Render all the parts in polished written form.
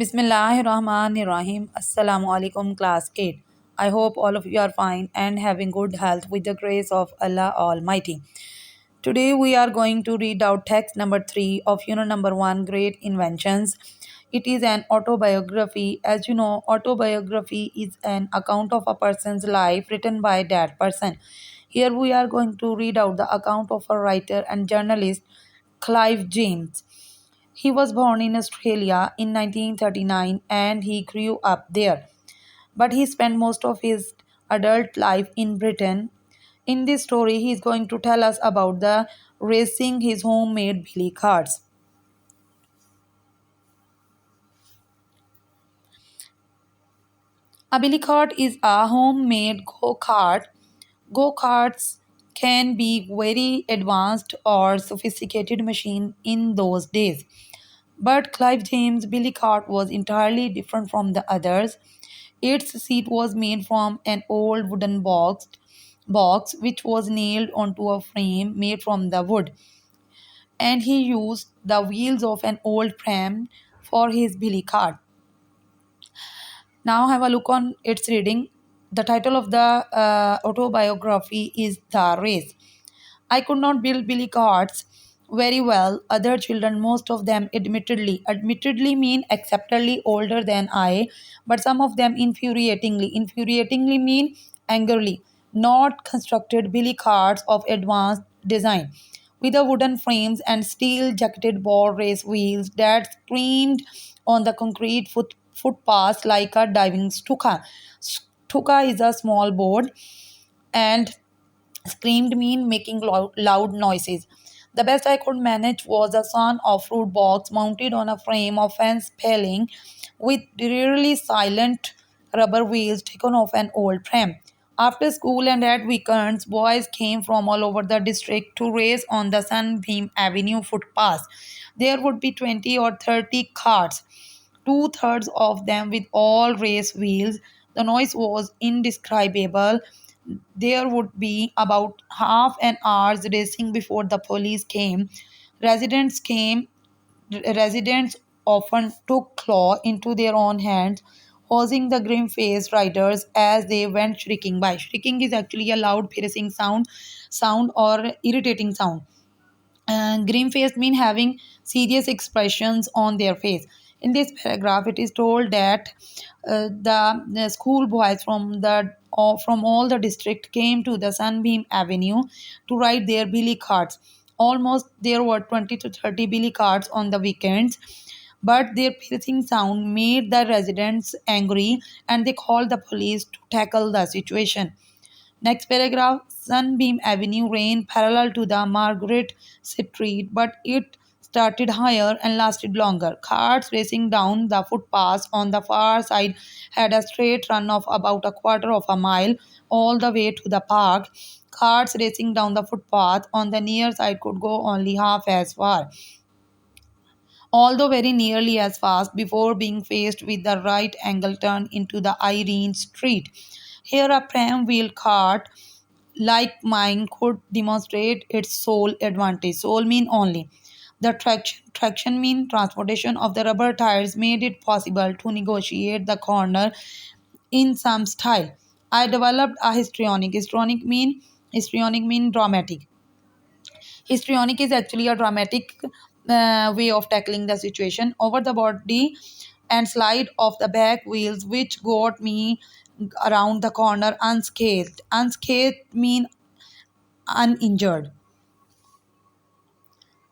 Bismillahirrahmanirrahim. Assalamu alaikum, class 8. I hope all of you are fine and having good health with the grace of Allah Almighty. Today we are going to read out text number 3 of unit number 1, Great Inventions. It is an autobiography. As you know, autobiography is an account of a person's life written by that person. Here we are going to read out the account of a writer and journalist, Clive James. He was born in Australia in 1939 and he grew up there. But he spent most of his adult life in Britain. In this story, he is going to tell us about the racing his homemade billy carts. A billy cart is a homemade go kart. Go karts can be very advanced or sophisticated machine in those days. But Clive James' billy cart was entirely different from the others. Its seat was made from an old wooden box which was nailed onto a frame made from the wood, and he used the wheels of an old pram for his billy cart. Now have a look on its reading. The title of the autobiography is The Race. I could not build billy carts very well. Other children, most of them admittedly mean acceptably older than I, but some of them infuriatingly mean angrily, not constructed billy carts of advanced design with the wooden frames and steel jacketed ball race wheels that screamed on the concrete footpaths like a diving stuka. Stuka is a small board and screamed mean making loud noises. The best I could manage was a son of fruit box mounted on a frame of fence paling with drearily silent rubber wheels taken off an old pram. After school and at weekends, boys came from all over the district to race on the Sunbeam Avenue footpath. There would be 20 or 30 carts, two-thirds of them with all race wheels. The noise was indescribable. There would be about half an hour's racing before the police came. Residents came Residents often took law into their own hands, hosing the grim-faced riders as they went shrieking by. Shrieking is actually a loud, piercing sound or irritating sound. Grim faced mean having serious expressions on their face. In this paragraph, it is told that the school boys from all the district came to the Sunbeam Avenue to ride their billy carts. Almost there were 20 to 30 billy carts on the weekends, but their piercing sound made the residents angry and they called the police to tackle the situation. Next paragraph. Sunbeam Avenue ran parallel to the Margaret Street, but it started higher and lasted longer. Cars racing down the footpath on the far side had a straight run of about a quarter of a mile all the way to the park. Cars racing down the footpath on the near side could go only half as far, although very nearly as fast, before being faced with the right angle turn into the Irene Street. Here, a pram wheel cart like mine could demonstrate its sole advantage. Sole mean only. The traction mean transportation of the rubber tires made it possible to negotiate the corner in some style. I developed a histrionic. Histrionic mean dramatic. Histrionic is actually a dramatic way of tackling the situation over the body and slide off the back wheels, which got me around the corner unscathed. Unscathed mean uninjured,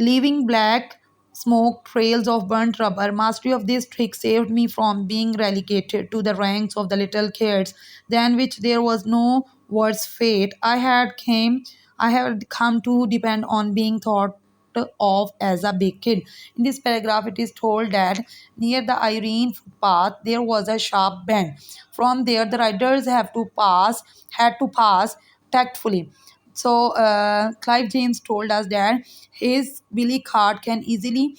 leaving black smoke trails of burnt rubber. Mastery of this trick saved me from being relegated to the ranks of the little kids, than which there was no worse fate. I had come to depend on being thought of as a big kid. In this paragraph, it is told that near the Irene footpath there was a sharp bend. From there, the riders had to pass tactfully. So Clive James told us that his billy cart can easily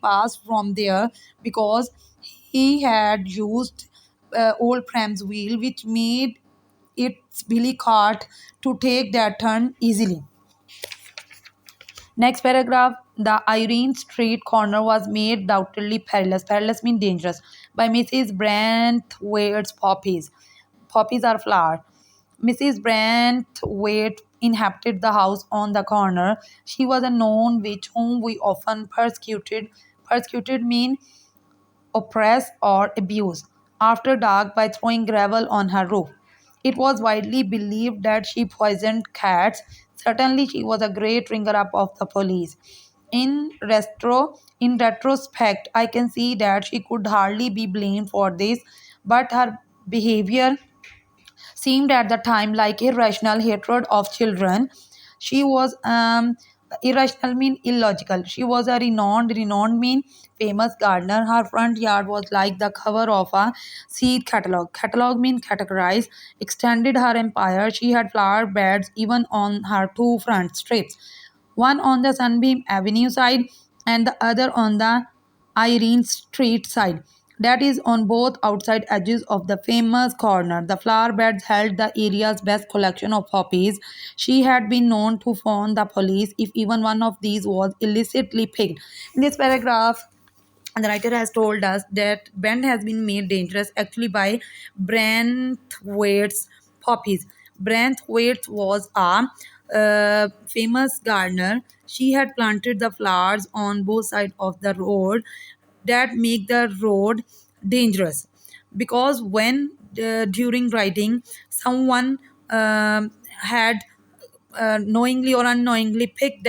pass from there because he had used old pram's wheel, which made its billy cart to take that turn easily. Next paragraph. The Irene Street corner was made doubtedly perilous. Perilous means dangerous. By Mrs. Brandtwaite's poppies. Poppies are flower. Mrs. Brandtwaite inhabited the house on the corner. She was a known witch whom we often persecuted. Persecuted mean oppress, or abuse after dark by throwing gravel on her roof. It was widely believed that she poisoned cats. Certainly, she was a great ringer up of the police. In retrospect, I can see that she could hardly be blamed for this, but her behavior seemed at the time like irrational hatred of children. She was irrational mean illogical. She was a renowned mean famous gardener. Her front yard was like the cover of a seed catalog. Catalog mean categorize. Extended her empire. She had flower beds even on her two front strips, one on the Sunbeam Avenue side and the other on the Irene Street side. That is on both outside edges of the famous corner. The flower beds held the area's best collection of poppies. She had been known to phone the police if even one of these was illicitly picked. In this paragraph, the writer has told us that Bend has been made dangerous actually by Brandtwaite's poppies. Brandtwaite was a famous gardener. She had planted the flowers on both sides of the road that make the road dangerous because when during riding someone had knowingly or unknowingly pick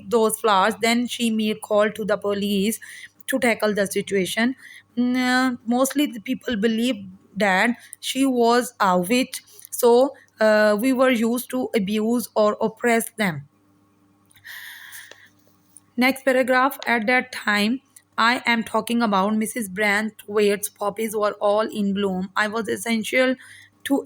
those flowers, then she made call to the police to tackle the situation. Mostly the people believe that she was a witch, so we were used to abuse or oppress them. Next paragraph. At that time, I am talking about Mrs. Brandtwaite's poppies were all in bloom. It was essential to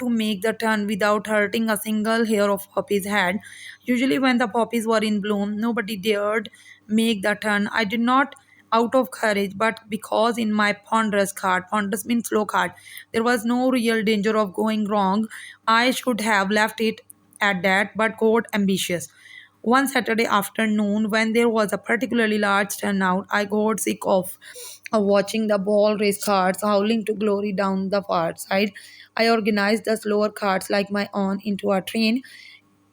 make the turn without hurting a single hair of poppy's head. Usually when the poppies were in bloom, nobody dared make the turn. I did not out of courage, but because in my ponderous means slow cart, there was no real danger of going wrong. I should have left it at that, but got ambitious. One Saturday afternoon, when there was a particularly large turnout, I got sick of watching the ball race carts howling to glory down the far side. I organized the slower carts like my own into a train.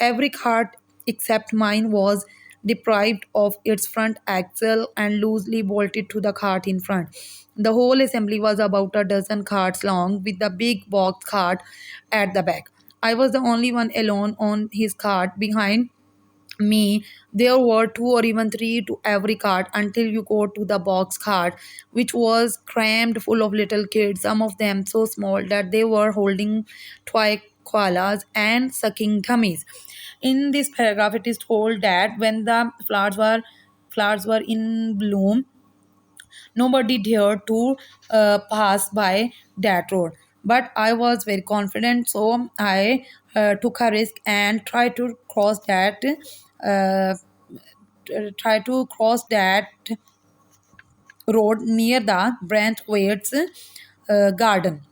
Every cart except mine was deprived of its front axle and loosely bolted to the cart in front. The whole assembly was about a dozen carts long, with the big box cart at the back. I was the only one alone on his cart. Behind me there were two or even three to every cart until you go to the box cart, which was crammed full of little kids, some of them so small that they were holding toy koalas and sucking dummies. In this paragraph it is told that when the flowers were in bloom, nobody dared to pass by that road. But I was very confident, so I took a risk and tried to cross uh, that road near the Brandtwaite's garden.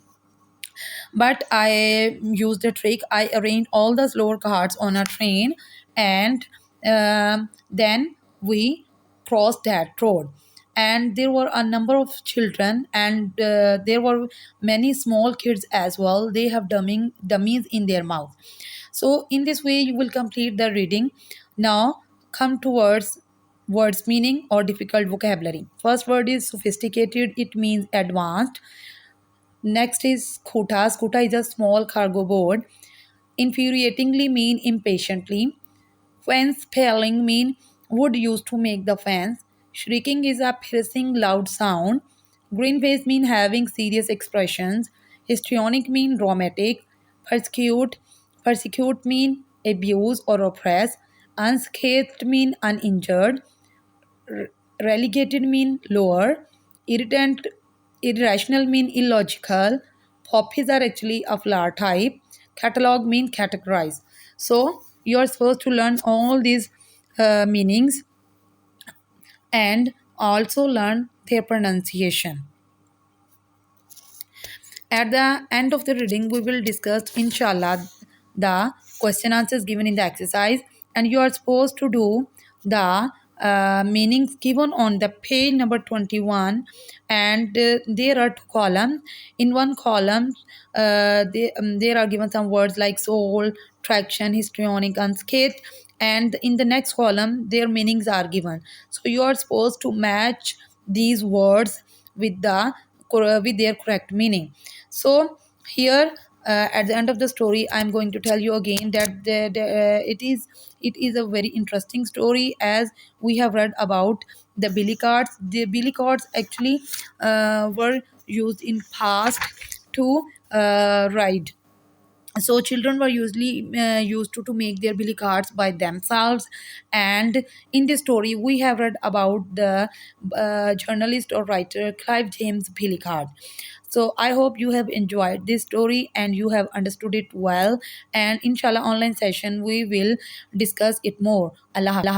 But I used a trick. I arranged all the slower carts on a train, and then we crossed that road. And there were a number of children, and there were many small kids as well. They have dummies in their mouth. So in this way, you will complete the reading. Now come towards words meaning or difficult vocabulary. First word is sophisticated. It means advanced. Next is Skuta. Skuta is a small cargo boat. Infuriatingly mean impatiently. Fence spelling mean wood used to make the fence. Shrieking is a piercing loud sound. Green face mean having serious expressions. Histrionic mean dramatic. Persecute. Persecute mean abuse or oppress. Unscathed mean uninjured. Relegated mean lower. Irritant, irrational mean illogical. Poppies are actually a flower type. Catalog mean categorize. So you are supposed to learn all these meanings and also learn their pronunciation. At the end of the reading, we will discuss, inshallah, the question answers given in the exercise. and you are supposed to do the meanings given on the page number 21. And there are two columns. In one column, there are given some words like soul, traction, histrionic, unscathed, and in the next column their meanings are given. So you are supposed to match these words with with their correct meaning. So here, at the end of the story, I'm going to tell you again that it is a very interesting story, as we have read about the billy cards. The billy cards actually were used in past to ride. So children were usually used to make their billy cards by themselves. And in this story we have read about the journalist or writer Clive James billy card. So I hope you have enjoyed this story and you have understood it well, and inshallah online session we will discuss it more. Allah